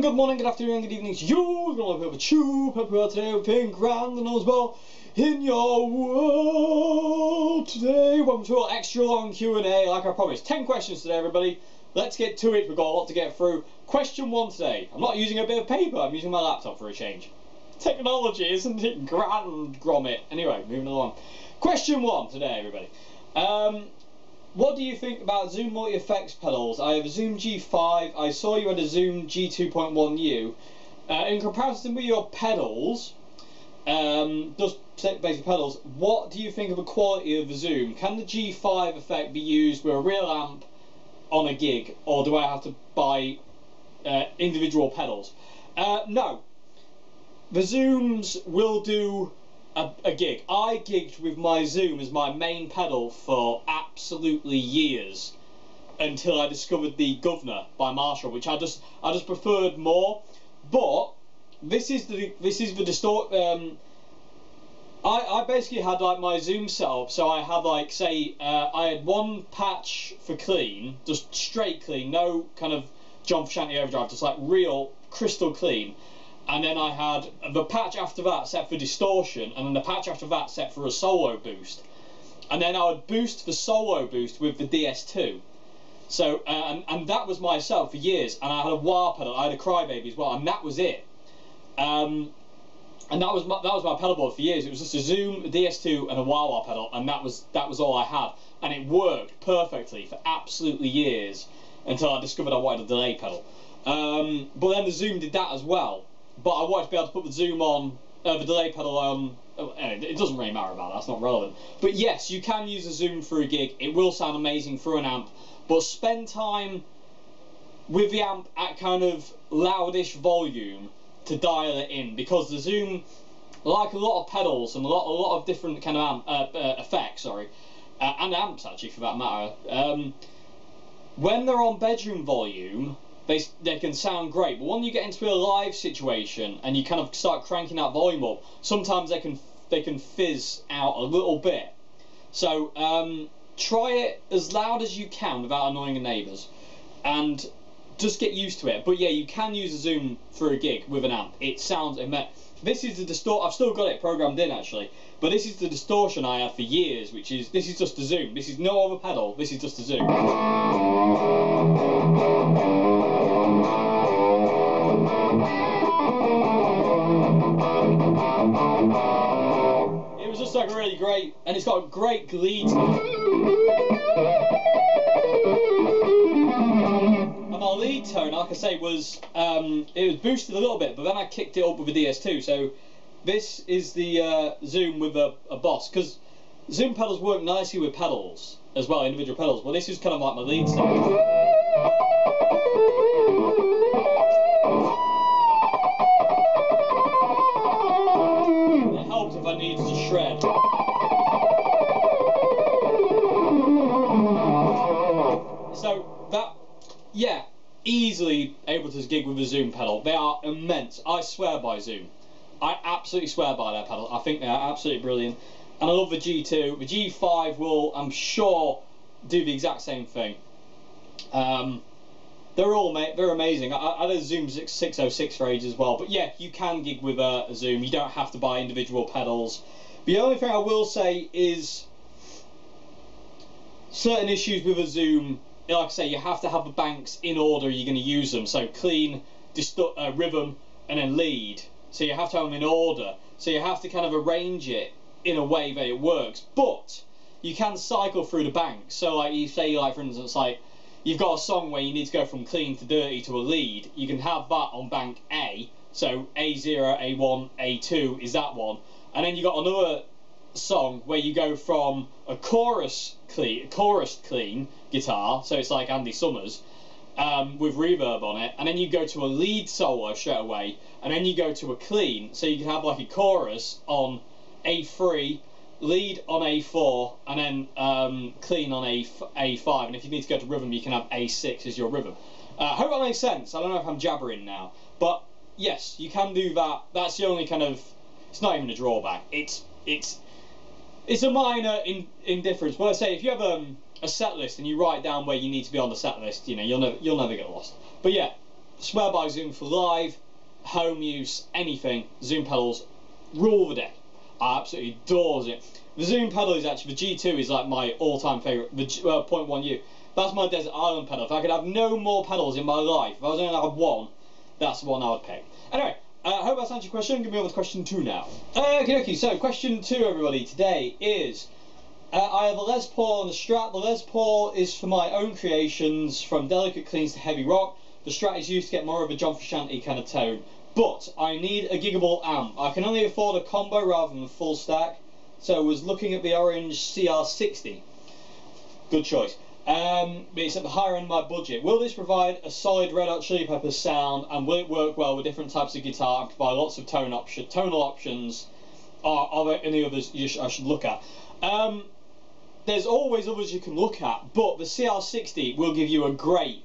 Good morning, good afternoon, good evening to you. We're going to have a tube. Hope you're today everything grand and all's well in your world. Today, welcome to our extra long Q&A, like I promised. 10 questions today, everybody. Let's get to it. We've got a lot to get through. Question 1 today. I'm not using a bit of paper, I'm using my laptop for a change. Technology, isn't it grand, grommet? Anyway, moving along. Question 1 today, everybody. What do you think about Zoom multi-effects pedals? I have a Zoom G5. I saw you had a Zoom G2.1U. In comparison with your pedals, just basic pedals, what do you think of the quality of the Zoom? Can the G5 effect be used with a real amp on a gig, or do I have to buy individual pedals? No. The Zooms will do a gig. I gigged with my Zoom as my main pedal for absolutely years until I discovered the Governor by Marshall, which I just preferred more. But this is the distort. I basically had like my Zoom setup, so I had like say I had one patch for clean, just straight clean, no kind of John Frusciante overdrive, just like real crystal clean. And then I had the patch after that set for distortion, and then the patch after that set for a solo boost. And then I would boost the solo boost with the DS2. So, and that was my setup for years. And I had a wah pedal, I had a Crybaby as well, and that was it. And that was my pedal board for years. It was just a Zoom, a DS2, and a wah pedal, and that was all I had. And it worked perfectly for absolutely years until I discovered I wanted a delay pedal. But then the Zoom did that as well. But I wanted to be able to put the Zoom on, the delay pedal on. It doesn't really matter about that, that's not relevant. But yes, you can use a Zoom for a gig. It will sound amazing through an amp. But spend time with the amp at kind of loudish volume to dial it in, because the Zoom, like a lot of pedals and a lot of different kind of effects, and amps actually for that matter, when they're on bedroom volume, they can sound great, but when you get into a live situation and you kind of start cranking that volume up, sometimes they can fizz out a little bit. So try it as loud as you can without annoying your neighbours, and just get used to it. But yeah, you can use a Zoom for a gig with an amp. It sounds immense. This is the I've still got it programmed in actually, but this is the distortion I had for years, this is just a Zoom. This is no other pedal, this is just a Zoom. It was just like really great, and it's got a great glee to it. And my lead tone, like I say, it was boosted a little bit, but then I kicked it up with a DS2. So this is the Zoom with a Boss, because Zoom pedals work nicely with pedals as well, individual pedals. But this is kind of like my lead tone. It helps if I need to shred. So that, yeah, easily able to gig with a Zoom pedal. They are immense. I swear by Zoom. I absolutely swear by their pedal. I think they are absolutely brilliant. And I love the G2. The G5 will, I'm sure, do the exact same thing. They're amazing. I had a Zoom 606 for ages as well. But yeah, you can gig with a Zoom. You don't have to buy individual pedals. The only thing I will say is certain issues with a Zoom. Like I say, you have to have the banks in order you're going to use them. So clean, rhythm, and then lead. So you have to have them in order. So you have to kind of arrange it in a way that it works. But you can cycle through the banks. So like you say, like for instance, like you've got a song where you need to go from clean to dirty to a lead. You can have that on bank A. So A0, A1, A2 is that one. And then you got another song where you go from a chorus clean guitar, so it's like Andy Summers, with reverb on it, and then you go to a lead solo straight away, and then you go to a clean, so you can have like a chorus on A3, lead on A4, and then clean on A5, and if you need to go to rhythm, you can have A6 as your rhythm. Hope that makes sense. I don't know if I'm jabbering now, but yes, you can do that. That's the only kind of, it's not even a drawback. It's a minor indifference. But I say, if you have a set list and you write down where you need to be on the set list, you know, you'll never get lost. But yeah, swear by Zoom for live, home use, anything. Zoom pedals rule the day. I absolutely adores it. The Zoom pedal is actually, the G2 is like my all-time favourite, the 0.1U. That's my Desert Island pedal. If I could have no more pedals in my life, if I was only allowed one, that's the one I would pick. Anyway, I hope that's answered your question. Give me on to question 2 now. Okay, so question 2, everybody, today is, I have a Les Paul and a Strat. The Les Paul is for my own creations, from delicate cleans to heavy rock. The Strat is used to get more of a John Frusciante kind of tone. But I need a giggable amp. I can only afford a combo rather than a full stack, so I was looking at the Orange CR60. Good choice. But it's at the higher end of my budget. Will this provide a solid Red Hot Chili Peppers sound, and will it work well with different types of guitar and provide lots of tonal options? Are there any others I should look at? There's always others you can look at, but the CR60 will give you a great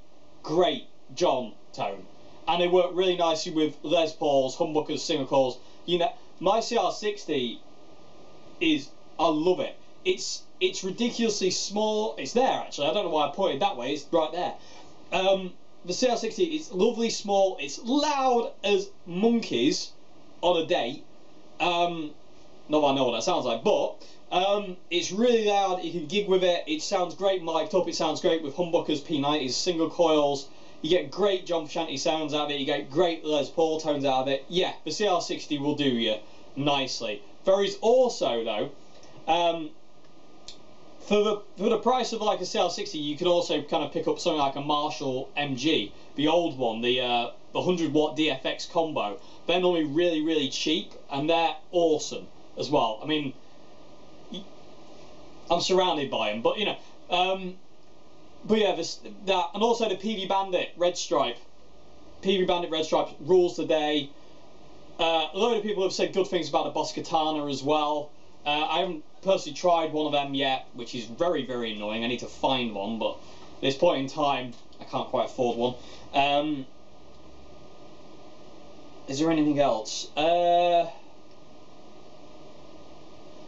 John tone, and they work really nicely with Les Pauls, humbuckers, single coils. You know, my CR60 is, I love it. It's ridiculously small. It's there actually. I don't know why I put it that way. It's right there. The CR60 is lovely, small. It's loud as monkeys on a date. Not that I know what that sounds like, but it's really loud. You can gig with it. It sounds great mic'd up. It sounds great with humbuckers, P90s, single coils. You get great John Frusciante sounds out of it. You get great Les Paul tones out of it. Yeah, the CR60 will do you nicely. There is also though, for the price of like a CR60, you can also kind of pick up something like a Marshall MG, the old one, the 100-watt DFX combo. They're normally really cheap, and they're awesome as well. I mean, I'm surrounded by them, but you know, but yeah, that, and also the PV Bandit Red Stripe. PV Bandit Red Stripe rules the day. A load of people have said good things about the Boss Katana as well. I haven't personally tried one of them yet, which is very annoying. I need to find one, but at this point in time, I can't quite afford one. Is there anything else? Trying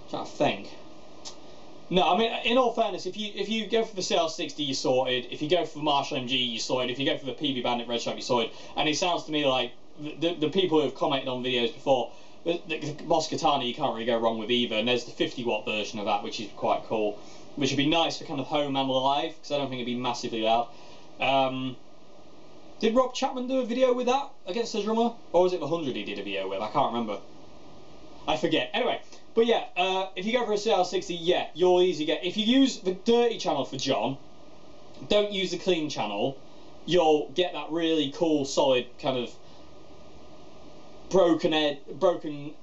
to think. No, I mean, in all fairness, if you go for the CR60, you're sorted. If you go for the Marshall MG, you're sorted. If you go for the PV Bandit Red Stripe, you're sorted. And it sounds to me like the people who have commented on videos before, the Boss Katana, you can't really go wrong with either. And there's the 50-watt version of that, which is quite cool, which would be nice for kind of home and live, because I don't think it'd be massively loud. Did Rob Chapman do a video with that against the drummer, or was it the 100 he did a video with? I can't remember. I forget. Anyway, but yeah, if you go for a CR60, yeah, you'll easily get. If you use the dirty channel for John, don't use the clean channel, you'll get that really cool, solid kind of broken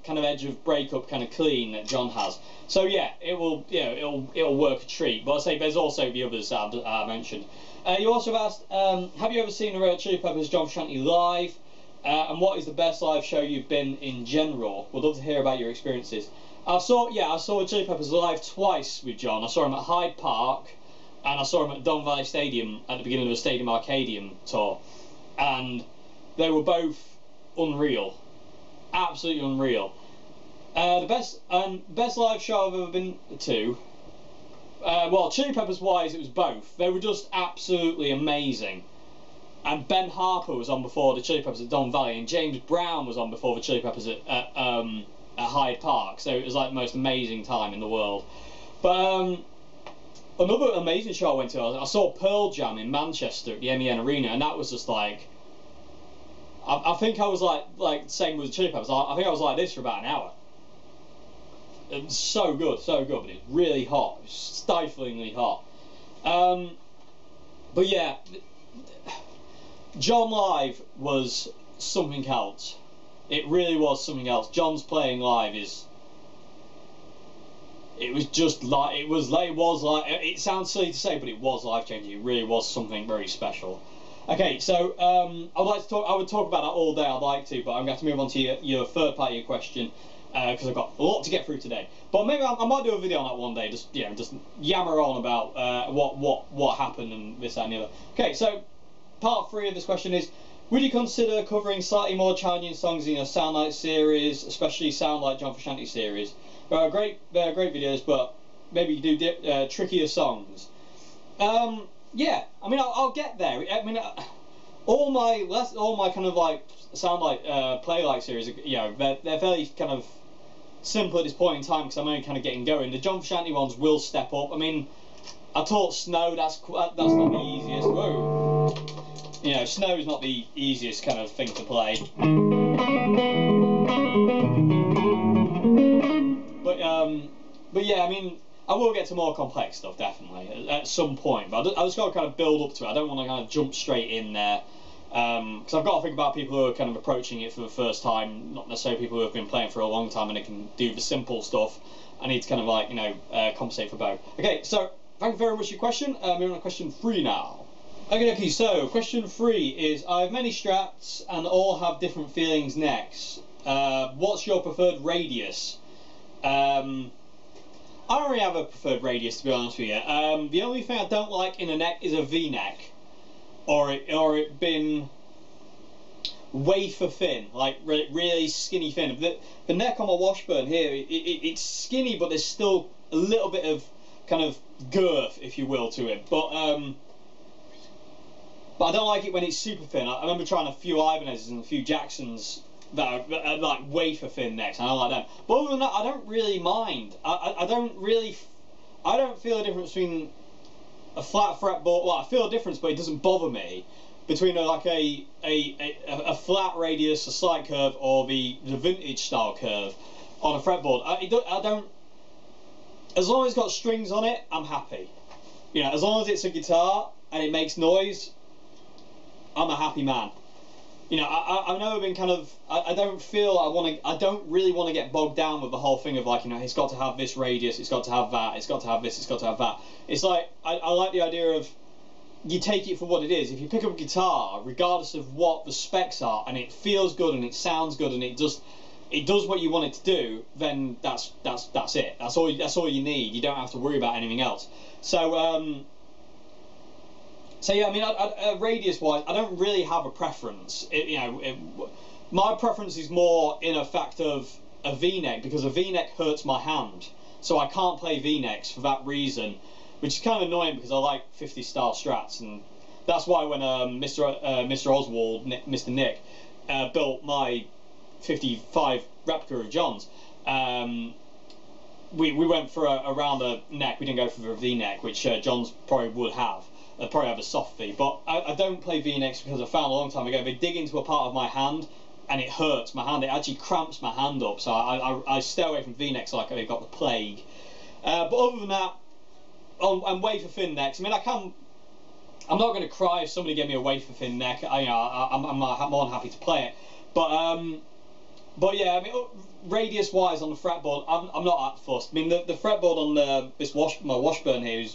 kind of edge of breakup kind of clean that John has. So yeah, it will, you know, it'll work a treat. But I say there's also the others that I mentioned. You also asked, have you ever seen the Red Hot Chili Peppers John Frusciante live? And what is the best live show you've been in general? We'd love to hear about your experiences. I saw the Chili Peppers live twice with John. I saw him at Hyde Park, and I saw him at Don Valley Stadium at the beginning of the Stadium Arcadium tour, and they were both unreal. Absolutely unreal. The best live show I've ever been to. Well, Chili Peppers wise, it was both. They were just absolutely amazing. And Ben Harper was on before the Chili Peppers at Don Valley, and James Brown was on before the Chili Peppers at Hyde Park. So it was like the most amazing time in the world. But another amazing show I went to, I saw Pearl Jam in Manchester at the MEN Arena, and that was just like, I think I was like same with the Chili Peppers. I think I was like this for about an hour. It was so good, but it's really hot, stiflingly hot. But yeah, John live was something else. It really was something else. John's playing live is it was just like it sounds silly to say, but it was life changing. It really was something very special. Okay, so I would talk about that all day. I'd like to, but I'm going to have to move on to your third part of your question because I've got a lot to get through today. But maybe I might do a video on that one day. Just just yammer on about what happened and this, that, and the other. Okay, so part 3 of this question is: would you consider covering slightly more challenging songs in your Soundlight series, especially Soundlight John Frusciante series? They're great videos, but maybe you do trickier songs. Yeah, I mean, I'll get there. I mean, all my kind of like Soundlight Playlite series, they're fairly kind of simple at this point in time because I'm only kind of getting going. The John Frusciante ones will step up. I mean, I taught Snow. That's not the easiest. Whoa. Snow is not the easiest kind of thing to play. But yeah, I mean, I will get to more complex stuff, definitely, at some point, but I just got to kind of build up to it. I don't want to kind of jump straight in there, because I've got to think about people who are kind of approaching it for the first time, not necessarily people who have been playing for a long time and they can do the simple stuff. I need to kind of like, compensate for both. Okay, so, thank you very much for your question. We're on question 3 now. Okay, so, question 3 is, I have many Strats and all have different feelings necks. What's your preferred radius? I don't really have a preferred radius, to be honest with you. The only thing I don't like in a neck is a V-neck, or it been wafer thin, like really skinny thin. The neck on my Washburn here, it's skinny, but there's still a little bit of kind of girth, if you will, to it. But I don't like it when it's super thin. I remember trying a few Ibanez's and a few Jacksons that are like wafer thin necks, and I don't like them. But other than that, I don't really mind. I don't feel a difference between a flat fretboard. Well, I feel a difference, but it doesn't bother me between a flat radius, a slight curve, or the vintage style curve on a fretboard. I don't. As long as it's got strings on it, I'm happy. As long as it's a guitar and it makes noise, I'm a happy man. I've never been kind of. I don't feel I don't really want to get bogged down with the whole thing of like, it's got to have this radius, it's got to have that, it's got to have this, it's got to have that. It's like I like the idea of you take it for what it is. If you pick up a guitar, regardless of what the specs are, and it feels good and it sounds good and it does what you want it to do, then that's it. That's all you need. You don't have to worry about anything else. So yeah, I mean, radius-wise, I don't really have a preference. My preference is more in a fact of a V-neck, because a V-neck hurts my hand, so I can't play V-necks for that reason, which is kind of annoying because I like 50s style Strats, and that's why when Mr. Oswald, Mr. Nick, built my 55 replica of John's, we went for a rounder neck. We didn't go for a V-neck, which John's probably would have. I'd probably have a soft V, but I don't play V-necks because I found a long time ago they dig into a part of my hand and it hurts my hand. It actually cramps my hand up, so I stay away from V-necks like they've got the plague. But other than that, on wafer thin necks, I mean, I'm not going to cry if somebody gave me a wafer thin neck. I'm more than happy to play it. But yeah, I mean, radius wise on the fretboard, I'm not that fussed. I mean, the fretboard on my Washburn here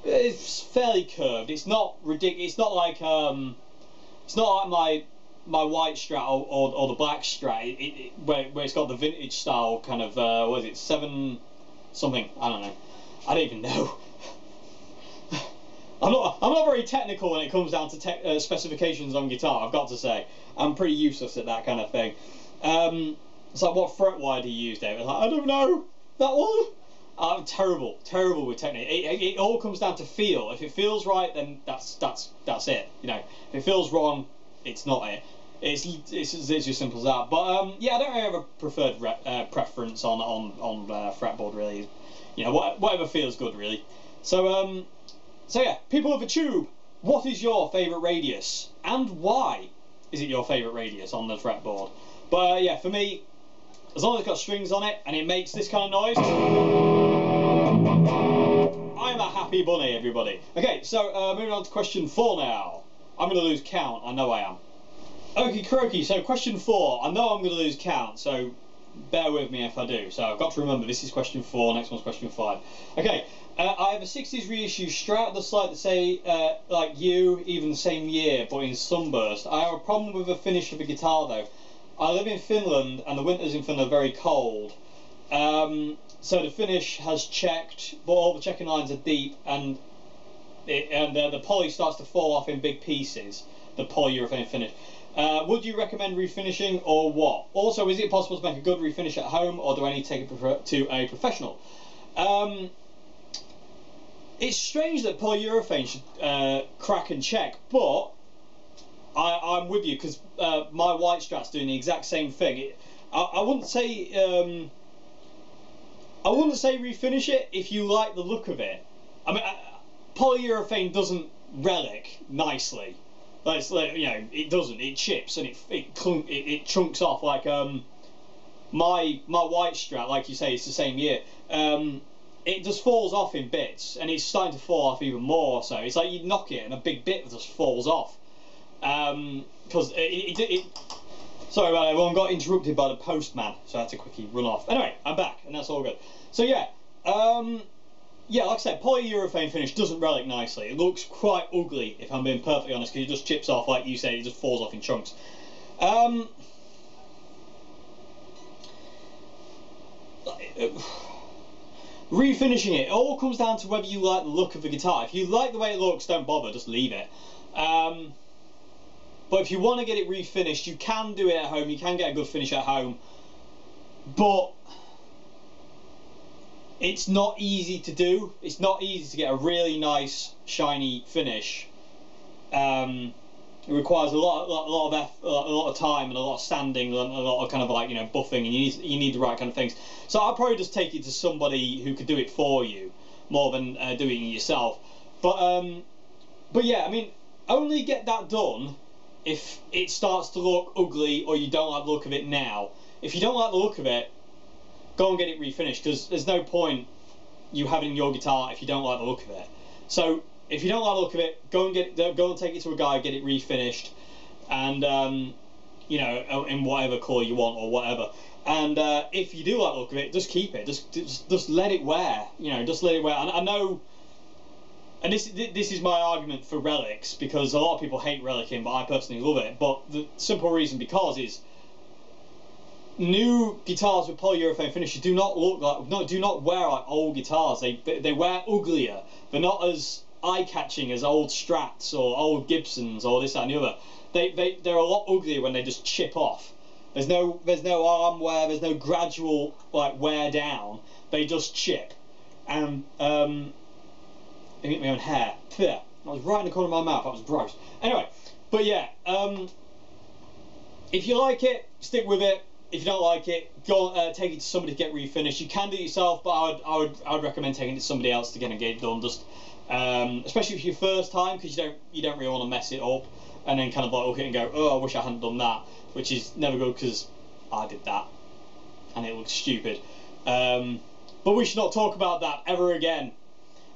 it's fairly curved. It's not ridiculous. It's not like my white Strat or the black Strat, where it's got the vintage style kind of what is it, 7 something? I don't know. I don't even know. I'm not very technical when it comes down to specifications on guitar. I've got to say, I'm pretty useless at that kind of thing. It's like, what fret wire do you use, David? Like, I don't know. That one. I'm terrible with technique. It all comes down to feel. If it feels right, then that's it. If it feels wrong, it's not it. It's as simple as that. But yeah, I don't really have a preferred preference on fretboard really. Whatever feels good really. So yeah, people of the tube, what is your favourite radius and why is it your favourite radius on the fretboard? But yeah, for me, as long as it's got strings on it and it makes this kind of noise, I'm a happy bunny, everybody. Okay, so moving on to question 4 now. I'm going to lose count, I know I am. Okie dokie, so question 4, I know I'm going to lose count, so bear with me if I do. So I've got to remember, this is question 4, next one's question 5. Okay, I have a 60s reissue Strat, the slide that say, like you, even the same year, but in sunburst. I have a problem with the finish of the guitar though. I live in Finland, and the winters in Finland are very cold. So the finish has checked, but all the checking lines are deep, and the poly starts to fall off in big pieces, the polyurethane finish. Would you recommend refinishing, or what? Also, is it possible to make a good refinish at home, or do I need to take it to a professional? It's strange that polyurethane should crack and check, but I'm with you, because my white Strat's doing the exact same thing. I wouldn't say refinish it if you like the look of it. I mean, polyurethane doesn't relic nicely. Like, you know, it doesn't. It chips and it chunks off. Like my white Strat, like you say, it's the same year. It just falls off in bits, and it's starting to fall off even more. So it's like you knock it and a big bit just falls off. Because sorry about it, everyone, got interrupted by the postman, so I had to quickly run off. Anyway, I'm back, and that's all good. So yeah, yeah, like I said, polyurethane finish doesn't relic nicely. It looks quite ugly, if I'm being perfectly honest, because it just chips off, like you said, it just falls off in chunks. Refinishing it all comes down to whether you like the look of the guitar. If you like the way it looks, don't bother, just leave it. But if you want to get it refinished, you can do it at home, you can get a good finish at home, but it's not easy to do. It's not easy to get a really nice, shiny finish. It requires a lot of effort, a lot of time, and a lot of sanding, and a lot of kind of like, you know, buffing, and you need the right kind of things. So I'll probably just take it to somebody who could do it for you, more than doing it yourself. But yeah, I mean, only get that done if it starts to look ugly or you don't like the look of it now. If you don't like the look of it, go and get it refinished, because there's no point you having your guitar if you don't like the look of it. So if you don't like the look of it, go and take it to a guy, get it refinished, and you know, in whatever colour you want or whatever. And if you do like the look of it, just keep it. Just let it wear. You know, just let it wear. And I know. And this is my argument for relics, because a lot of people hate relicing, but I personally love it. But the simple reason is new guitars with polyurethane finishes do not wear like old guitars. They wear uglier. They're not as eye-catching as old Strats or old Gibsons or this, that, and the other. They're a lot uglier when they just chip off. There's no arm wear. There's no gradual like wear down. They just chip. And I hit my own hair. There. I was right in the corner of my mouth. That was gross. Anyway, but yeah, if you like it, stick with it. If you don't like it, go take it to somebody to get refinished. You can do it yourself, but I would recommend taking it to somebody else to get it done. Just especially if it's your first time, because you don't really want to mess it up and then kind of like look at it and go, oh, I wish I hadn't done that, which is never good, because I did that and it looks stupid. But we should not talk about that ever again.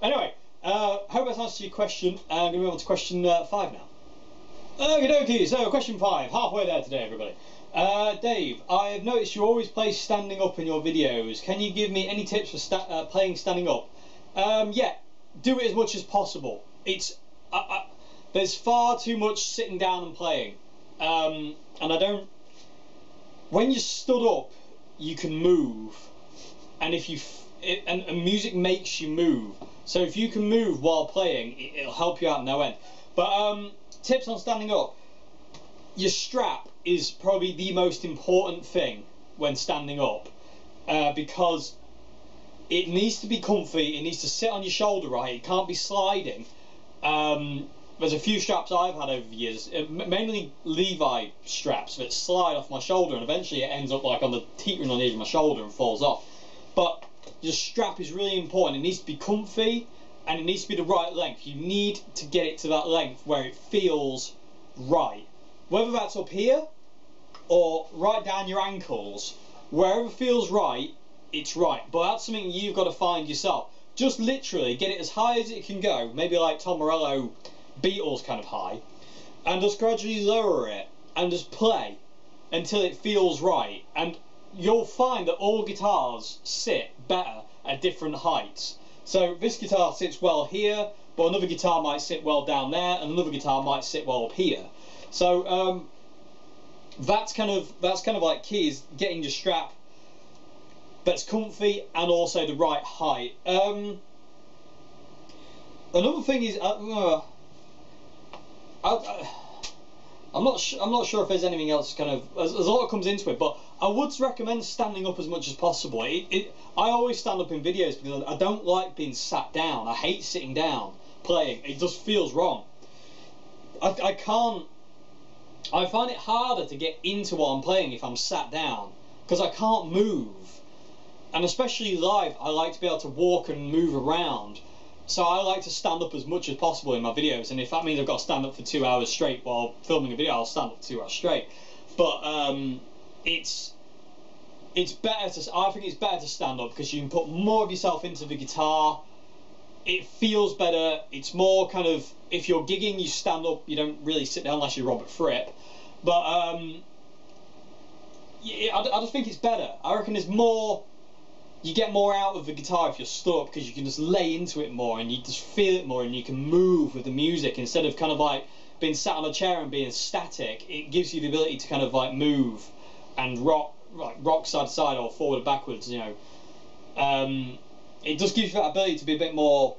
Anyway. Hope that's answered your question. I'm going to move on to question 5 now. Okie dokie, so question 5, halfway there today, everybody. Dave, I have noticed you always play standing up in your videos. Can you give me any tips for playing standing up? Yeah, do it as much as possible. There's far too much sitting down and playing. And when you're stood up, you can move. And and music makes you move. So if you can move while playing, it'll help you out no end. But tips on standing up. Your strap is probably the most important thing when standing up, because it needs to be comfy, it needs to sit on your shoulder right, it can't be sliding. There's a few straps I've had over the years, mainly Levi straps, that slide off my shoulder, and eventually it ends up like on the teetering on the edge of my shoulder and falls off. But your strap is really important. It needs to be comfy, and it needs to be the right length. You need to get it to that length where it feels right. Whether that's up here or right down your ankles, wherever feels right, it's right. But that's something you've got to find yourself. Just literally get it as high as it can go, maybe like Tom Morello Beatles kind of high, and just gradually lower it and just play until it feels right. And you'll find that all guitars sit better at different heights. So this guitar sits well here, but another guitar might sit well down there, and another guitar might sit well up here. So that's kind of like key, is getting your strap that's comfy and also the right height. Another thing is I'm not sure if there's anything else kind of. There's a lot that comes into it, but I would recommend standing up as much as possible. I always stand up in videos because I don't like being sat down. I hate sitting down playing. It just feels wrong. I can't. I find it harder to get into what I'm playing if I'm sat down because I can't move, and especially live, I like to be able to walk and move around. So I like to stand up as much as possible in my videos, and if that means I've got to stand up for 2 hours straight while filming a video, I'll stand up for 2 hours straight. But it's better to. I think it's better to stand up because you can put more of yourself into the guitar. It feels better. It's more kind of, if you're gigging, you stand up. You don't really sit down unless you're Robert Fripp. But yeah, I just think it's better. I reckon there's more. You get more out of the guitar if you're stood up because you can just lay into it more and you just feel it more and you can move with the music instead of kind of like being sat on a chair and being static. It gives you the ability to kind of like move and rock side to side or forward and backwards, you know. It just gives you that ability to be a bit more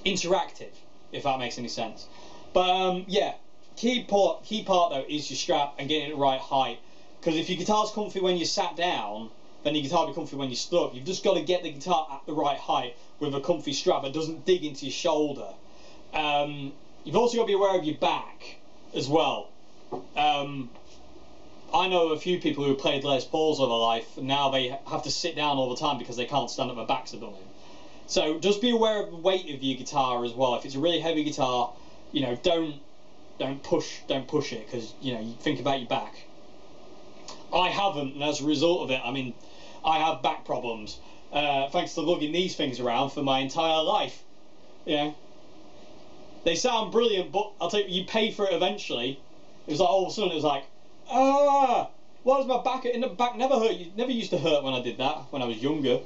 interactive, if that makes any sense. But yeah, key part though is your strap and getting it the right height, because if your guitar's comfy when you're sat down, then your guitar will be comfy when you stood up. You've just got to get the guitar at the right height with a comfy strap that doesn't dig into your shoulder. You've also got to be aware of your back as well. I know a few people who played Les Pauls all their life, and now they have to sit down all the time because they can't stand up, their backs are done in. So just be aware of the weight of your guitar as well. If it's a really heavy guitar, you know, don't push it, because you know, you think about your back. I haven't, and as a result of it, I mean, I have back problems, thanks to lugging these things around for my entire life. You know, they sound brilliant, but I'll tell you, you pay for it eventually. It was like all of a sudden it was like, why does my back never hurt? It never used to hurt when I did that when I was younger,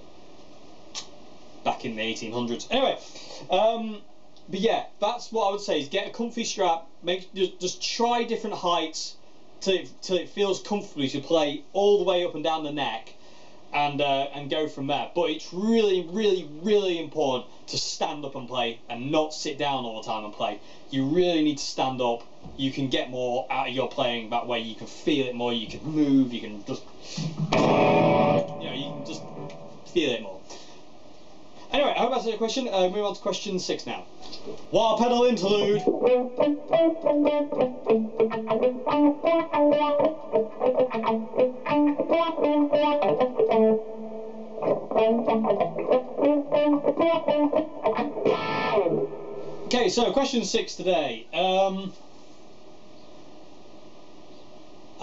back in the 1800s. Anyway, but yeah, that's what I would say: is get a comfy strap. Just try different heights till it feels comfortable to play all the way up and down the neck. And go from there. But it's really, really, really important to stand up and play and not sit down all the time and play. You really need to stand up. You can get more out of your playing that way. You can feel it more. You can move. You can just, you know, you can just feel it more. Anyway, I hope that's a question. Move on to question 6 now. Wah pedal interlude. Okay, so question 6 today. I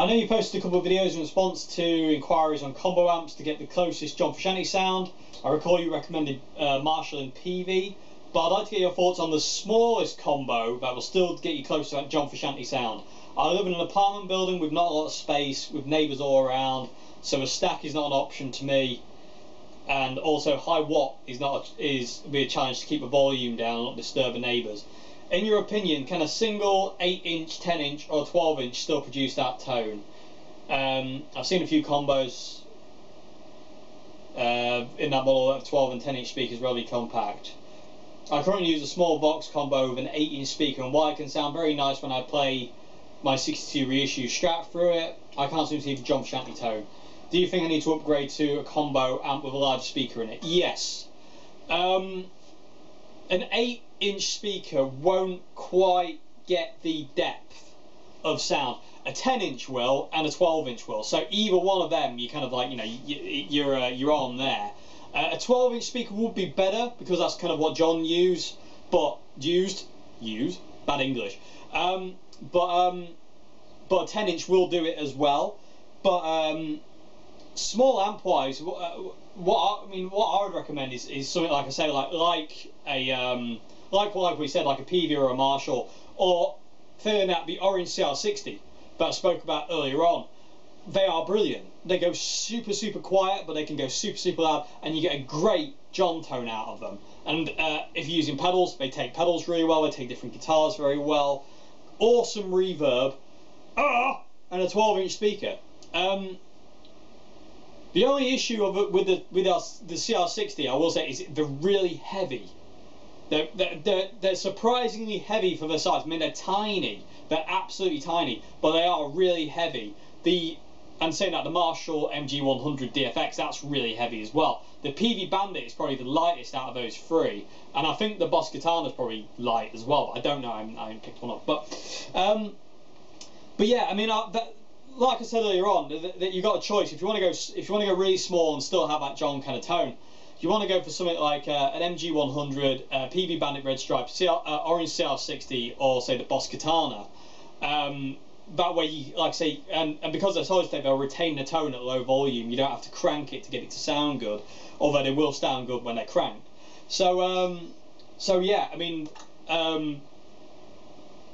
know you posted a couple of videos in response to inquiries on combo amps to get the closest John Frusciante sound. I recall you recommended Marshall and PV, but I'd like to get your thoughts on the smallest combo that will still get you close to that John Frusciante sound. I live in an apartment building with not a lot of space, with neighbours all around, so a stack is not an option to me, and also high watt is be a challenge to keep the volume down and not disturb the neighbours. In your opinion, can a single 8-inch, 10-inch or 12-inch still produce that tone? I've seen a few combos in that model of 12 and 10-inch speakers, really compact. I currently use a small box combo with an 8-inch speaker, and while it can sound very nice when I play my 62 reissue Strat through it, I can't seem to hear the John Frusciante tone. Do you think I need to upgrade to a combo amp with a large speaker in it? Yes. An 8-inch speaker won't quite get the depth of sound. A 10-inch will, and a 12-inch will. So either one of them, you kind of like, you know, you're on there. A 12-inch speaker would be better because that's kind of what John used, bad English. But a 10-inch will do it as well. But small amp-wise, what I would recommend is something like I say, like we said, like a PV or a Marshall, or failing that, the Orange CR60 that I spoke about earlier on. they are brilliant. They go super, super quiet, but they can go super, super loud, and you get a great John tone out of them. And if you're using pedals, they take pedals really well, they take different guitars very well. Awesome reverb, and a 12-inch speaker. The only issue of it with the CR60, I will say, is they're really heavy. They're surprisingly heavy for their size. I mean, they're tiny. They're absolutely tiny, but they are really heavy. And saying that, the Marshall MG100 DFX, that's really heavy as well. The Peavey Bandit is probably the lightest out of those three, and I think the Boss Katana is probably light as well. But I don't know. I haven't picked one up. But yeah, I mean, like I said earlier on, that you got a choice. If you want to go really small and still have that John kind of tone, you want to go for something like an MG100, Peavey Bandit Red Stripe, Orange CR60, or say the Boss Katana. That way, like I say, and because they're solid state, they'll retain the tone at low volume. You don't have to crank it to get it to sound good, although they will sound good when they're cranked. So yeah, I mean, I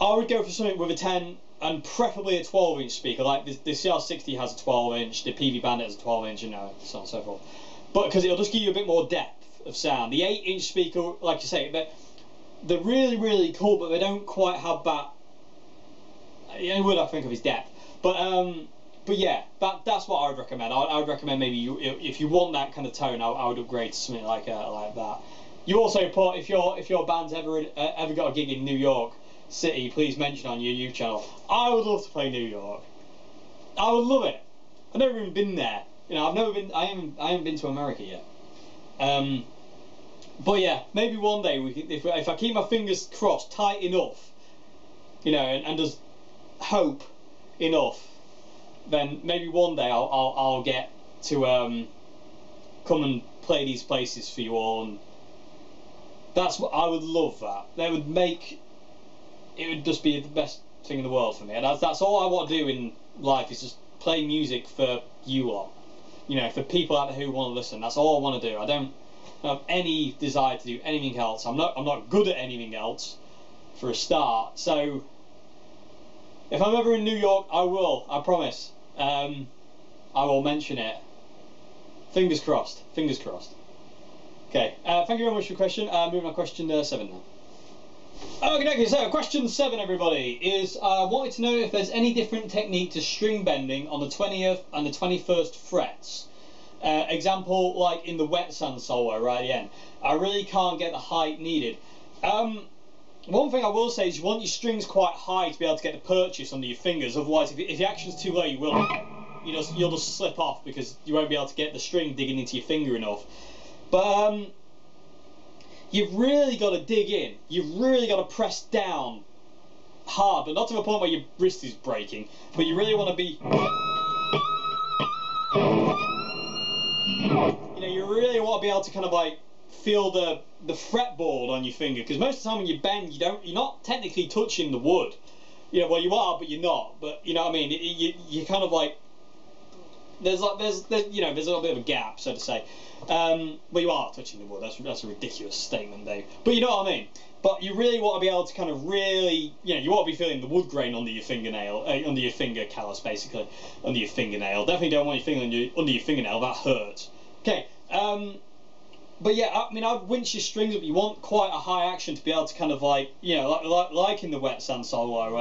would go for something with a 10 and preferably a 12-inch speaker. Like the CR60 has a 12-inch, the Peavey Bandit has a 12-inch, and so on and so forth. But because it'll just give you a bit more depth of sound. The 8-inch speaker, like you say, they're really, really cool, but they don't quite have that. The only word I think of is depth. But yeah, that's what I would recommend. I would recommend maybe if you want that kind of tone, I would upgrade to something like that. You also put, if your band's ever got a gig in New York City, please mention on your YouTube channel. I would love to play New York. I would love it. I've never even been there. You know, I haven't been to America yet. But yeah, maybe one day if I keep my fingers crossed tight enough, you know, and just hope enough, then maybe one day I'll get to come and play these places for you all, and that's what I would love. That would make it would just be the best thing in the world for me. And that's all I want to do in life, is just play music for you lot. You know, for people out there who want to listen. That's all I want to do. I don't have any desire to do anything else. I'm not good at anything else, for a start. So if I'm ever in New York, I will. I promise. I will mention it. Fingers crossed. Fingers crossed. Okay. Thank you very much for your question. Moving on to question 7 now. Okay, so question 7, everybody, is wanted to know if there's any different technique to string bending on the 20th and the 21st frets. Example, like in the wet sand solo right at the end. I really can't get the height needed. One thing I will say is you want your strings quite high to be able to get the purchase under your fingers. Otherwise, if the action's too low, you'll just slip off because you won't be able to get the string digging into your finger enough. But you've really got to dig in. You've really got to press down hard, but not to the point where your wrist is breaking. But you really want to be, you know, you really want to be able to kind of like feel the fretboard on your finger, because most of the time when you bend, you're not technically touching the wood. You know, well, you are, but you're not. But you know what I mean? You kind of like there's a little bit of a gap, so to say. Well, you are touching the wood. That's a ridiculous statement, Dave. But you know what I mean. But you really want to be able to kind of really, you know, you want to be feeling the wood grain under your fingernail, under your finger callus, basically, under your fingernail. Definitely don't want your finger under your fingernail. That hurts. Okay. But yeah, I mean, I'd winch your strings up. You want quite a high action to be able to kind of like, you know, like in the wet sand solo.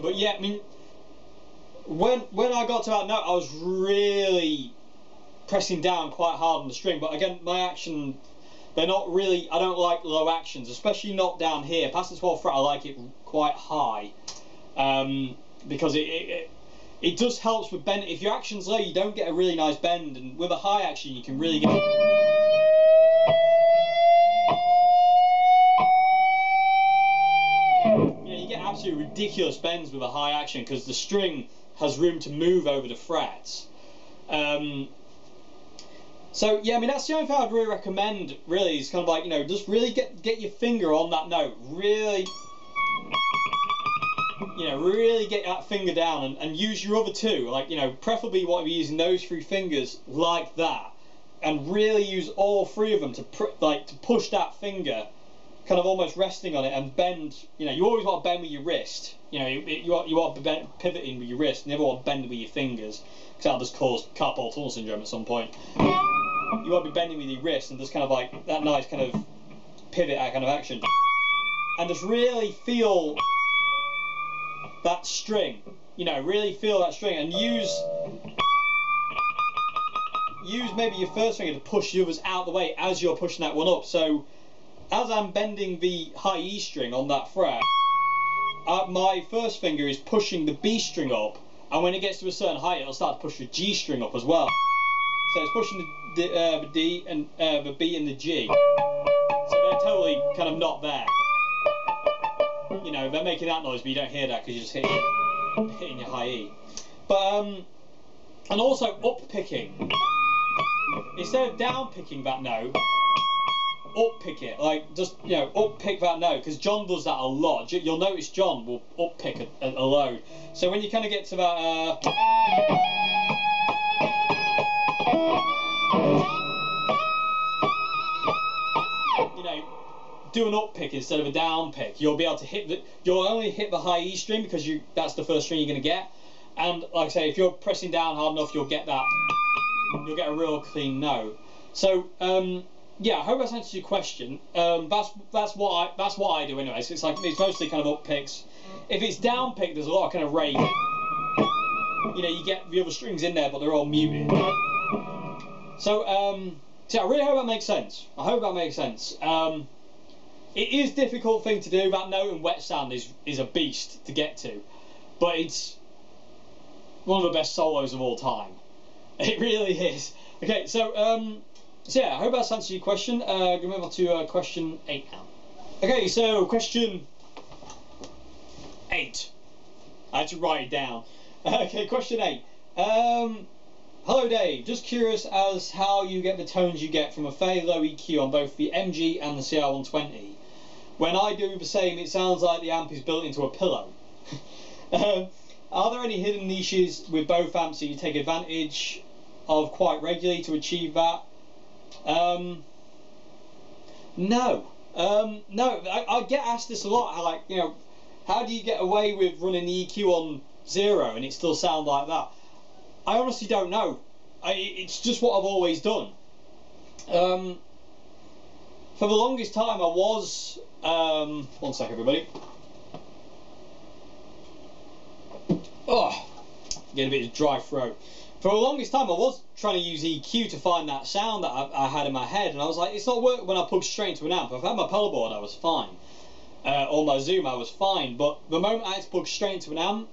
But yeah, I mean, when I got to that note, I was really pressing down quite hard on the string. But again, my action, they're not really, I don't like low actions, especially not down here. Past the 12th fret, I like it quite high, because it just helps with bend. If your action's low, you don't get a really nice bend, and with a high action, you can really get. Absolutely ridiculous bends with a high action because the string has room to move over the frets. So yeah, I mean that's the only thing I'd really recommend. Really, is kind of like, you know, just really get your finger on that note, really, you know, really get that finger down, and use your other two, like, you know, preferably you want to be using those three fingers like that, and really use all three of them to push that finger, kind of almost resting on it, and bend. You know, you always want to bend with your wrist. You know, you want to pivoting with your wrist, never want to bend with your fingers, because that'll just cause carpal tunnel syndrome at some point. You want to be bending with your wrist and just kind of like that nice kind of pivot kind of action, and just really feel that string. You know, really feel that string, and use maybe your first finger to push the others out of the way as you're pushing that one up. So as I'm bending the high E string on that fret, my first finger is pushing the B string up, and when it gets to a certain height, it'll start to push the G string up as well. So it's pushing the D and the B and the G. So they're totally kind of not there. You know, they're making that noise, but you don't hear that because you're just hitting your high E. But and also up picking. Instead of down picking that note, up pick it. Like, just, you know, up pick that note, because John does that a lot. You'll notice John will up pick a load. So when you kind of get to that you know, do an up pick instead of a down pick, you'll be able to you'll only hit the high E string because that's the first string you're going to get. And like I say, if you're pressing down hard enough, you'll get a real clean note. So yeah, I hope that's answered your question. That's what I do anyway. So it's mostly kind of up picks. If it's down pick, there's a lot of kind of rake. You know, you get the other strings in there, but they're all muted. So so I really hope that makes sense. I hope that makes sense. It is a difficult thing to do. That note and wet sound is a beast to get to, but it's one of the best solos of all time. It really is. Okay, so yeah, I hope that's answered your question. We'll move on to question 8 now. Okay, so question 8. I had to write it down. Okay, question 8. Hello Dave, just curious as how you get the tones you get from a fairly low EQ on both the MG and the CR120. When I do the same, it sounds like the amp is built into a pillow. Are there any hidden niches with both amps that you take advantage of quite regularly to achieve that? No. No, I get asked this a lot, how, like, you know, how do you get away with running the EQ on 0 and it still sound like that? I honestly don't know. It's just what I've always done. For the longest time I was... one sec everybody. Oh, get a bit of dry throat. For the longest time I was trying to use EQ to find that sound that I had in my head, and I was like, it's not working when I plug straight into an amp. If I had my pedal board I was fine. Or my Zoom I was fine, but the moment I had to plug straight into an amp,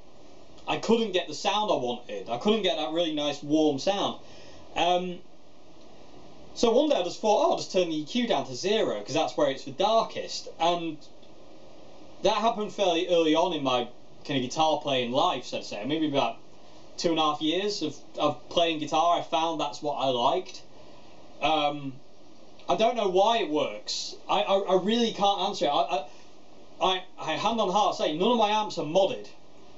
I couldn't get the sound I wanted. I couldn't get that really nice warm sound. So one day I just thought, oh, I'll just turn the EQ down to 0 because that's where it's the darkest. And that happened fairly early on in my kind of guitar playing life, so to say. Maybe about 2.5 years of playing guitar, I found that's what I liked. I don't know why it works. I really can't answer it. I hand on heart say, none of my amps are modded.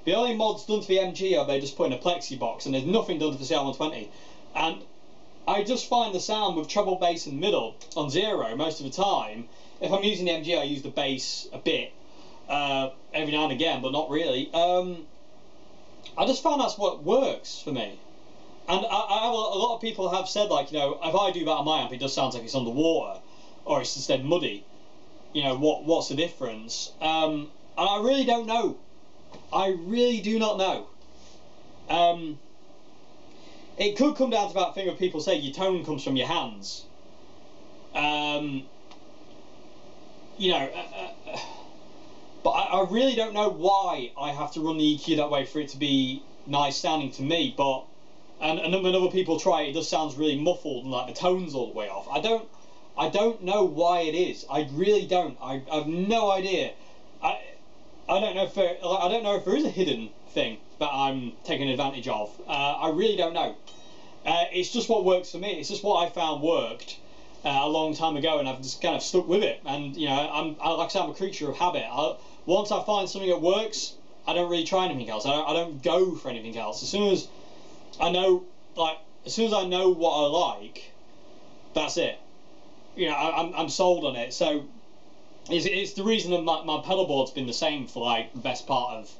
The only mods done to the MG are they just put in a plexi box, and there's nothing done to the CR120. And I just find the sound with treble, bass and middle on 0 most of the time. If I'm using the MG, I use the bass a bit every now and again, but not really. I just found that's what works for me. And I have a lot of people have said, like, you know, if I do that on my amp, it just sounds like it's underwater, or it's instead muddy. You know, what's the difference? And I really don't know. I really do not know. It could come down to that thing where people say your tone comes from your hands. You know, but I really don't know why I have to run the EQ that way for it to be nice sounding to me. But and when other people try it, it just sounds really muffled and like the tone's all the way off. I don't know why it is. I really don't. I have no idea. I don't know if there is a hidden thing that I'm taking advantage of. I really don't know. It's just what works for me. It's just what I found worked a long time ago, and I've just kind of stuck with it. And you know, like I said, I'm a creature of habit. Once I find something that works, I don't really try anything else. I don't go for anything else. As soon as I know, as soon as I know what I like, that's it. You know, I'm sold on it. So it's the reason that my pedalboard's been the same for like the best part of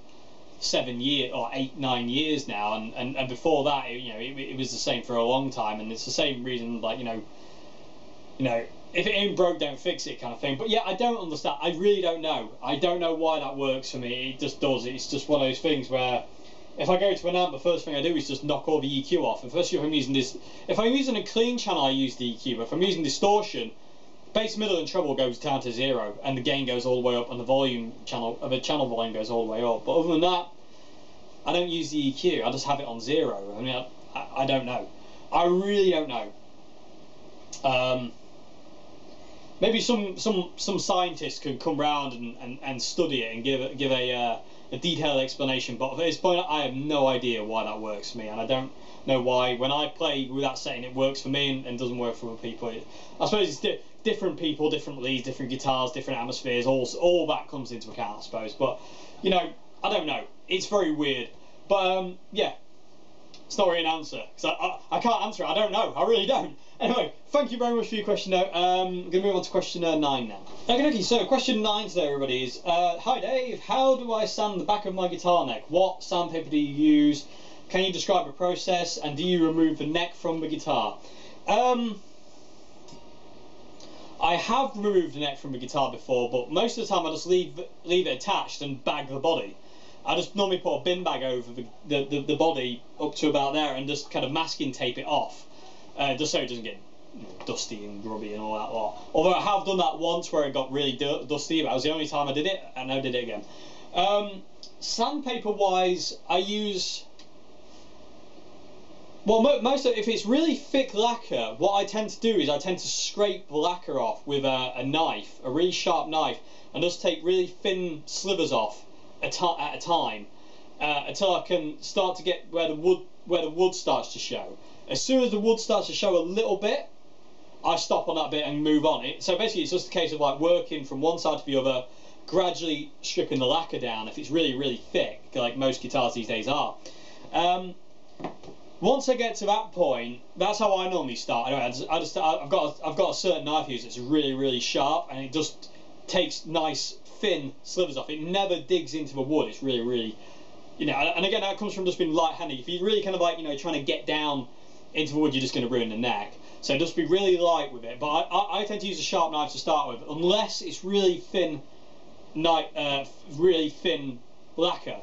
7 years or 8, 9 years now, and before that, it was the same for a long time, and it's the same reason, like, you know, if it ain't broke, don't fix it, kind of thing. But yeah, I don't understand. I really don't know. I don't know why that works for me. It just does. It's just one of those things where if I go to an amp, the first thing I do is just knock all the EQ off. And especially if I'm using this, if I'm using a clean channel, I use the EQ. But if I'm using distortion, bass, middle, and treble goes down to 0, and the gain goes all the way up, and the channel volume goes all the way up. But other than that, I don't use the EQ. I just have it on 0. I mean, I don't know. I really don't know. Maybe some scientists could come round and study it and give a detailed explanation. But at this point, I have no idea why that works for me, and I don't know why when I play with that setting it works for me and doesn't work for other people. I suppose it's different people, different leads, different guitars, different atmospheres. All that comes into account, I suppose. But you know, I don't know. It's very weird. But yeah. It's not really an answer, because I can't answer it. I don't know. I really don't. Anyway, thank you very much for your question. Now, I'm going to move on to question 9 now. Okay, so question 9 today, everybody, is hi Dave, how do I sand the back of my guitar neck? What sandpaper do you use? Can you describe the process? And do you remove the neck from the guitar? I have removed the neck from the guitar before, but most of the time I just leave it attached and bag the body. I just normally put a bin bag over the body up to about there and just kind of masking tape it off, just so it doesn't get dusty and grubby and all that lot. Although I have done that once where it got really dusty, but that was the only time I did it, and I did it again. Sandpaper wise, I use, well, if it's really thick lacquer, what I tend to do is I tend to scrape the lacquer off with a knife, a really sharp knife, and just take really thin slivers off at a time until I can start to get where the wood starts to show. As soon as the wood starts to show a little bit, I stop on that bit and move on. So basically, it's just a case of like working from one side to the other, gradually stripping the lacquer down if it's really, really thick, like most guitars these days are. Once I get to that point, that's how I normally start. Anyway, I've got a certain knife I use that's really, really sharp, and it just takes nice thin slivers off. It never digs into the wood. It's really, really, you know, and again, that comes from just being light-handed. If you're really kind of like, you know, trying to get down into the wood, you're just going to ruin the neck. So just be really light with it. But I tend to use a sharp knife to start with, unless it's really thin, really thin lacquer,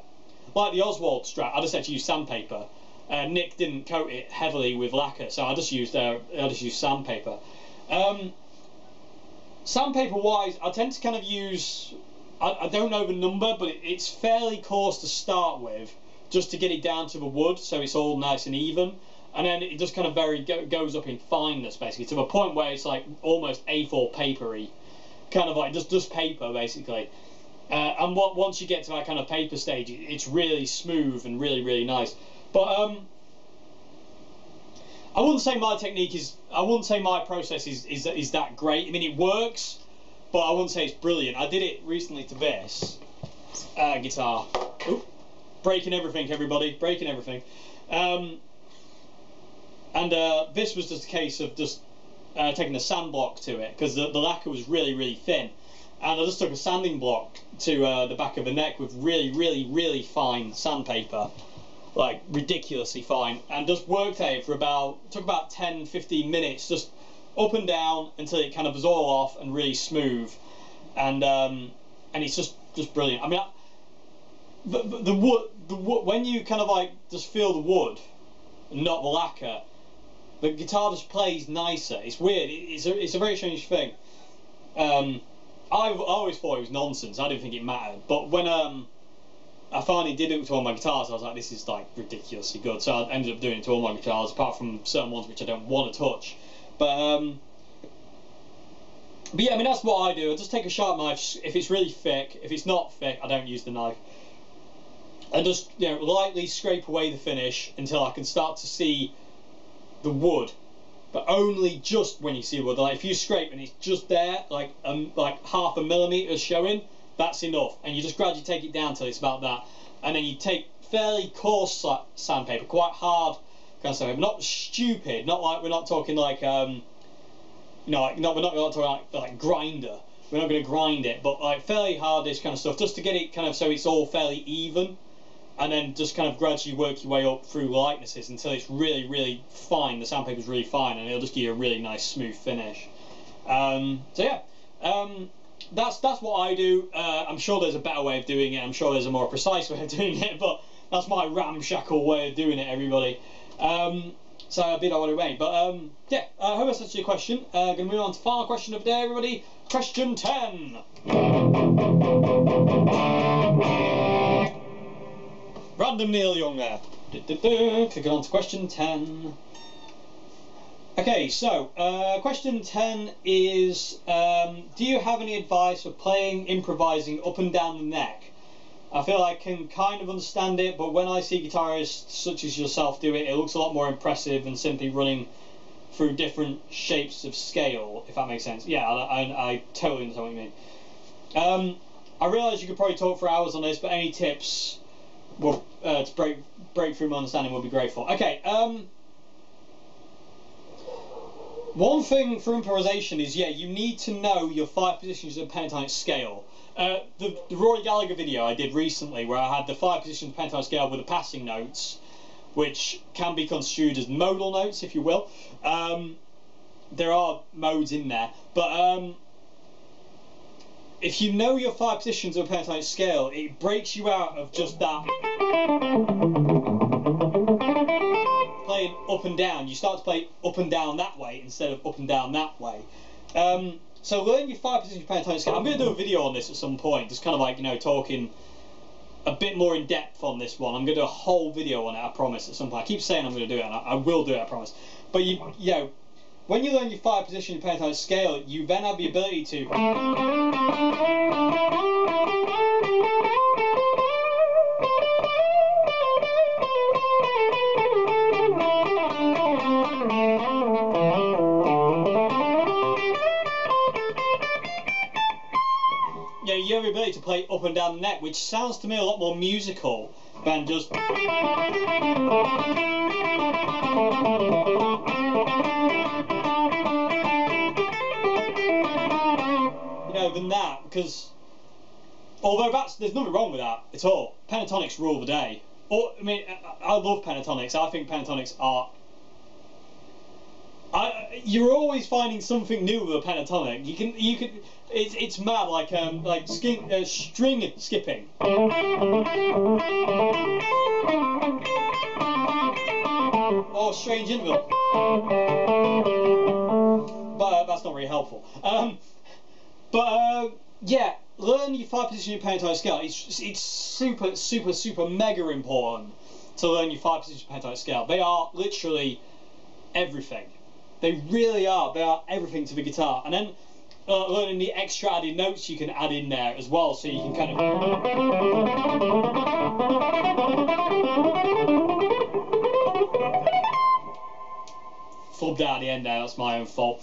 like the Oswald Strat. I just had to use sandpaper. Nick didn't coat it heavily with lacquer, so I just used sandpaper. Sandpaper wise, I tend to kind of use, I don't know the number, but it's fairly coarse to start with, just to get it down to the wood, so it's all nice and even, and then it just kind of goes up in fineness, basically, to the point where it's like almost A4 papery, kind of like just paper, basically. And once you get to that kind of paper stage, it's really smooth and really, really nice. But I wouldn't say my technique is, I wouldn't say my process is that great. I mean, it works, but I wouldn't say it's brilliant. I did it recently to this guitar. Oop, breaking everything, everybody, breaking everything. This was just a case of just taking a sand block to it, because the lacquer was really, really thin. And I just took a sanding block to the back of the neck with really, really, really fine sandpaper. Like ridiculously fine, and just worked at it for took about 10-15 minutes, just up and down until it kind of was all off and really smooth, and it's just brilliant. I mean, the wood when you kind of like just feel the wood, not the lacquer, the guitar just plays nicer. It's weird. It's a very strange thing. I always thought it was nonsense. I didn't think it mattered, but when I finally did it to all my guitars, I was like, this is like ridiculously good. So I ended up doing it to all my guitars, apart from certain ones which I don't want to touch. But yeah, I mean, that's what I do. I just take a sharp knife if it's really thick. If it's not thick, I don't use the knife. And just, you know, lightly scrape away the finish until I can start to see the wood, but only just when you see wood. Like if you scrape and it's just there, like half a millimetre showing, that's enough. And you just gradually take it down till it's about that, and then you take fairly coarse sandpaper, quite hard kind of sandpaper, not stupid, not like, we're not talking like you know, like, no, we're not talking like grinder. We're not going to grind it, but like fairly hardish kind of stuff, just to get it kind of so it's all fairly even, and then just kind of gradually work your way up through likenesses until it's really, really fine. The sandpaper's really fine, and it'll just give you a really nice smooth finish. So yeah, that's what I do. I'm sure there's a better way of doing it. I'm sure there's a more precise way of doing it, but that's my ramshackle way of doing it, everybody. So I did what I made, but yeah, I hope that's answered your question. Going to move on to the final question of the day, everybody. Question 10. Random Neil Young there. Clicking on to question 10. Okay, so question 10 is, do you have any advice for playing improvising up and down the neck? I feel I can kind of understand it, but when I see guitarists such as yourself do it, it looks a lot more impressive than simply running through different shapes of scale, if that makes sense. Yeah, I totally understand what you mean. I realise you could probably talk for hours on this, but any tips to break through my understanding would be grateful. Okay, one thing for improvisation is, yeah, you need to know your 5 positions of pentatonic scale. The Rory Gallagher video I did recently, where I had the 5 positions of pentatonic scale with the passing notes, which can be construed as modal notes, if you will. There are modes in there, but if you know your 5 positions of a pentatonic scale, it breaks you out of just that playing up and down. You start to play up and down that way instead of up and down that way. So learn your 5 positions of pentatonic scale. I'm going to do a video on this at some point, just kind of like, you know, talking a bit more in depth on this one. I'm going to do a whole video on it, I promise, at some point. I keep saying I'm going to do it, and I will do it, I promise. But you know, when you learn your 5 positions of pentatonic scale, you then have the ability to you have the ability to play up and down the neck, which sounds to me a lot more musical than just, you know, than that. Because although there's nothing wrong with that at all. Pentatonics rule the day. Or, I mean, I love pentatonics. I think pentatonics are. You're always finding something new with a pentatonic. You can. It's mad, like string skipping. Or strange interval. But that's not very helpful. Yeah, learn your 5 positions of pentatonic scale. It's super mega important to learn your 5 positions of pentatonic scale. They are literally everything. They really are. They are everything to the guitar. And then learning the extra added notes you can add in there as well, so you can kind of flubbed out at the end there. That's my own fault.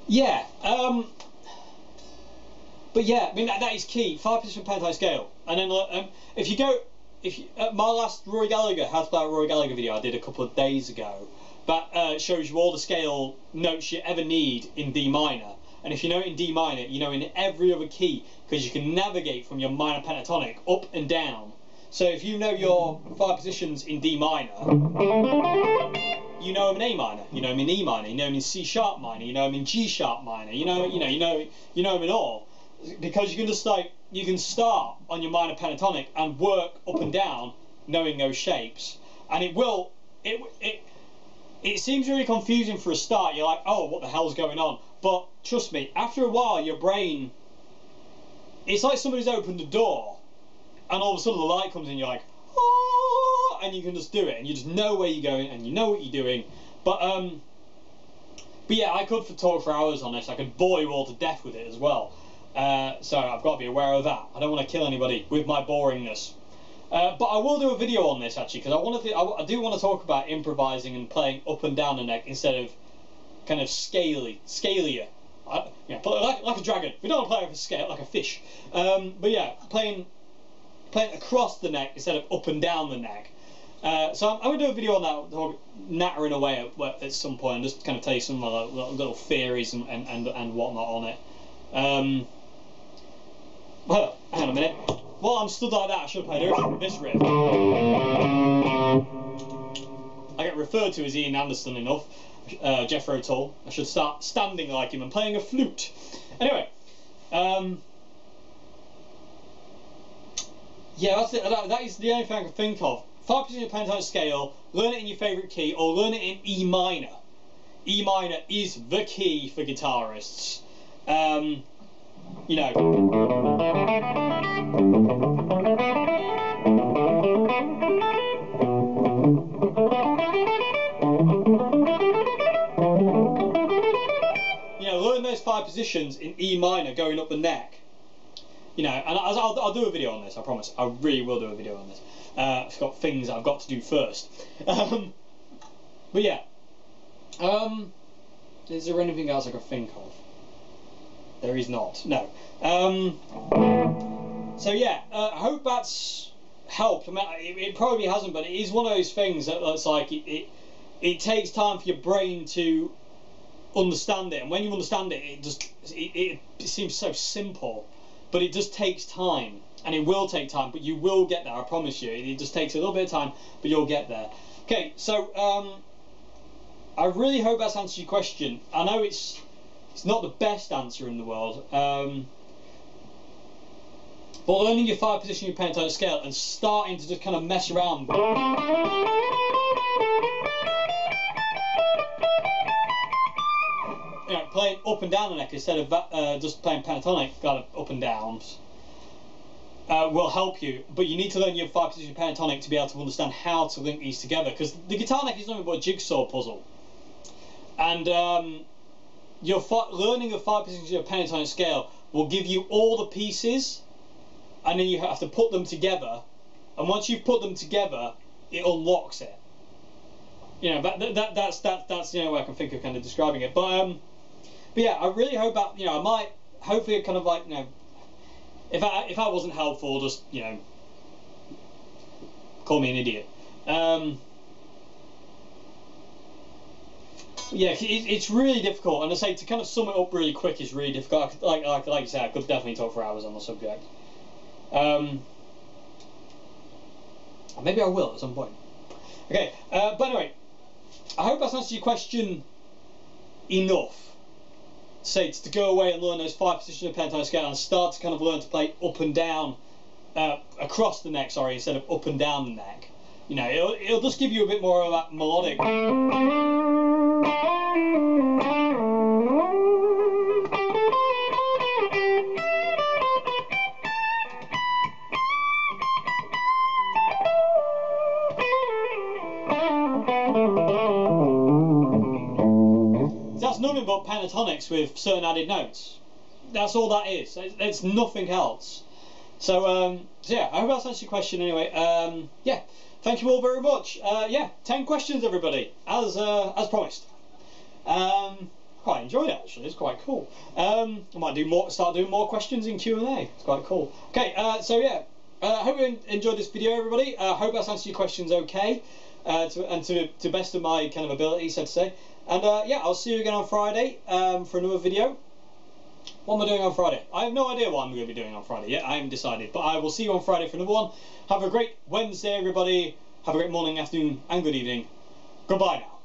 Yeah. But yeah, I mean that is key. 5 position pentatonic scale, and then my last Rory Gallagher How to Play a Rory Gallagher video I did a couple of days ago, that shows you all the scale notes you ever need in D minor. And if you know it in D minor, you know in every other key, because you can navigate from your minor pentatonic up and down. So if you know your 5 positions in D minor, you know them in A minor, you know them in E minor, you know them in C sharp minor, you know them in G sharp minor, you know them in all, because you can just you can start on your minor pentatonic and work up and down knowing those shapes, and it seems really confusing for a start. You're like, oh, what the hell's going on? But trust me, after a while, your brain, it's like somebody's opened the door, and all of a sudden the light comes in. You're like, oh, and you can just do it, and you just know where you're going, and you know what you're doing. But yeah, I could talk for hours on this. I could bore you all to death with it as well. So I've got to be aware of that. I don't want to kill anybody with my boringness. But I will do a video on this actually, because I do want to talk about improvising and playing up and down the neck instead of kind of scalier. Like a dragon. We don't want to play with a scale like a fish. But yeah, playing across the neck instead of up and down the neck. So I'm going to do a video on that, nattering away at some point, and just kind of tell you some little theories and whatnot on it. Well, hang on a minute. While I'm stood like that, I should have played this riff. I get referred to as Ian Anderson enough, Jethro Tull. I should start standing like him and playing a flute. Anyway, yeah, that is the only thing I can think of. 5 position pentatonic scale, learn it in your favourite key, or learn it in E minor. E minor is the key for guitarists. You know. You know, learn those 5 positions in E minor going up the neck. You know, and I'll do a video on this, I promise. I really will do a video on this. I've got things I've got to do first. But yeah. Is there anything else I can think of? There is not. No. So yeah, I hope that's helped. I mean, it probably hasn't, but it is one of those things that's like it takes time for your brain to understand it, and when you understand it, it seems so simple, but it just takes time, and it will take time, but you will get there. I promise you. It just takes a little bit of time, but you'll get there. Okay, so I really hope that's answered your question. I know it's not the best answer in the world, but learning your 5 position your pentatonic scale and starting to just kind of mess around. You know, playing up and down the neck instead of just playing pentatonic kind of up and downs will help you, but you need to learn your 5 position pentatonic to be able to understand how to link these together, because the guitar neck is nothing but a jigsaw puzzle, and learning the 5 positions of pentatonic scale will give you all the pieces, and then you have to put them together, and once you've put them together, it unlocks it. You know, that's the only way I can think of kind of describing it. But yeah, I really hope that, you know, I might hopefully kind of like, you know, if I wasn't helpful, just, you know, call me an idiot. Yeah, it's really difficult, and I say to kind of sum it up really quick is really difficult. Like you said, I could definitely talk for hours on the subject. Maybe I will at some point. Okay, but anyway, I hope that's answered your question enough. Say to go away and learn those 5 positions of pentatonic scale and start to kind of learn to play up and down, across the neck, sorry, instead of up and down the neck. You know, it'll just give you a bit more of that melodic. That's nothing but pentatonics with certain added notes. That's all that is. It's nothing else. So yeah, I hope that's answered your question anyway. Yeah, thank you all very much. Yeah, 10 questions everybody, as promised. Quite enjoyed it actually. It's quite cool. I might start doing more questions in Q&A. It's quite cool. Okay, so yeah, I hope you enjoyed this video everybody. I hope that's answered your questions okay, to best of my kind of ability, so to say. And yeah, I'll see you again on Friday for another video. What am I doing on Friday? I have no idea what I'm going to be doing on Friday yet. I haven't decided. But I will see you on Friday for another one. Have a great Wednesday, everybody. Have a great morning, afternoon, and good evening. Goodbye now.